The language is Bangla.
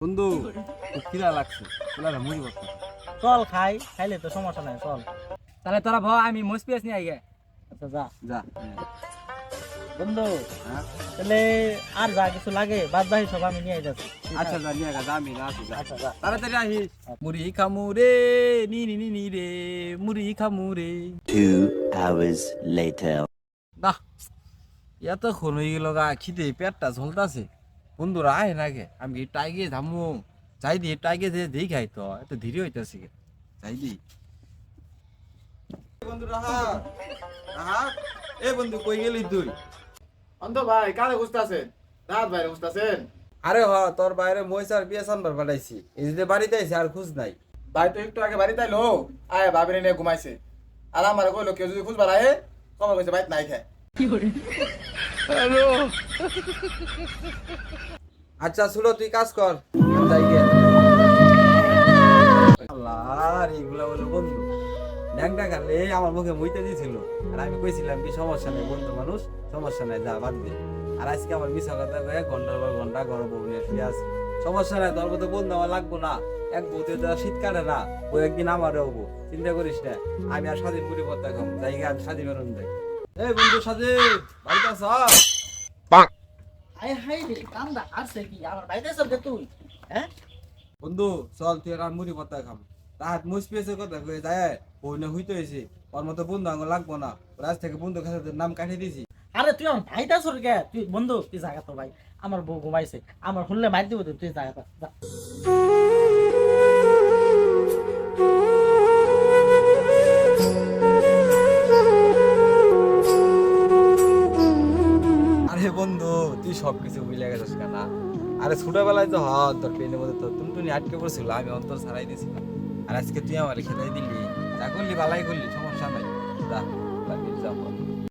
বন্ধু খুব খিদা লাগছে, চলে মুড়ি বসা। চল খাই, খাইলে তো সমস্যা নাই, চল। তাহলে তোরা ভ আমি মোজ পেঁয়াজ নিয়ে আইগে। আচ্ছা যা যা। বন্ধু, হ্যাঁ তাহলে আর যা কিছু লাগে বাদ বাকি সব আমি নিয়ে যাচ্ছি। আচ্ছা যা নিয়ে গা, আমি না আছি, যা আচ্ছা যা। তাড়াতাড়ি আহিস। মুড়ি খামু রে, নি নি নি নি রে, মুড়ি খামু রে। 2 hours later. না এতক্ষণ হয়ে গেল গা, খিদে পেটটা ঝলতাছে। বন্ধুরা আয় নাগে, আমি কি টাইগে থামু? যাই দি টাইগে যে দেই খাই তো, এত ধীরে হইতাছে গে। যাই দি বন্ধু রাহা রাহা। এ বন্ধু কই গেলি তুই? অন্ত ভাই কারে খুঁজতেছেন? রাত ভাইরে খুঁজতেছেন? আরে হ, তোর বাইরে মহিষার বিয়ে সানবার পাঠাইছি, এই যে বাড়িতে আইছি, আর খুঁজ নাই। ভাই তো একটু আগে বাড়িতে আইলো, আয় ভাবিরে নিয়ে ঘুমাইছে। আর আমার কইলো কেউ যদি খুঁজবার আয়ে, কমে কইছে বাইত নাই খায়। আচ্ছা শুনো, তুই কাজ কর, আমি যাই গে। আল্লাহ, এইগুলা বলে বন্ধু ন্যাংটা গালে আমার মুখে মুইতে দিয়েছিল, আর আমি কইছিলাম কি সমস্যা নেই, বন্ধু মানুষ, সমস্যা নাই, যা বাদ দে। আর আজকে আমার মিশা কথা কয়ে ঘন্টার পর ঘন্টা ঘর বউ নিয়ে শুয়ে আছে। সমস্যা নাই, তোর মতো বন্ধু আমার লাগবো না। এক বউতে তো আর শীত কাটে না, ও একদিন আমার হবো, চিন্তা করিস না। আমি আর স্বাধীন পরিবর্তে খাম, যাই গে, আমি স্বাধীন বেরোন যাই। এই বন্ধু স্বাধীন, বাড়িতে আছ? আয় হাই রে, কান্দা আসছে কি আমার বাইরে সব দে তুই, হ্যাঁ? বন্ধু চল, তুই আর মুড়ি ভর্তা খাম। রাত মুছ পেয়েছে কথা কয়ে যায়, বই না হইতে হয়েছে, ওর মতো বন্ধু আঙুল লাগবো না। রাজ থেকে বন্ধু কাছে নাম কাটিয়ে দিয়েছি। আরে তুই আমার ভাইটা সর গে, তুই বন্ধু তুই জায়গা তো ভাই, আমার বউ ঘুমাইছে, আমার শুনলে মার দিব, তুই জায়গা যা। আরে বন্ধু, তুই সবকিছু ভুলে গেছিস কেনা? আরে ছোটবেলায় তো তোর পেনের মধ্যে তো টুনটুনি আটকে পড়ছিল, আমি অন্তর ছাড়াই দিয়েছিলাম। আর আজকে তুই আমার খেতে দিলি, যা করলি বালাই করলি, সমস্যা নাই, যা যাবো।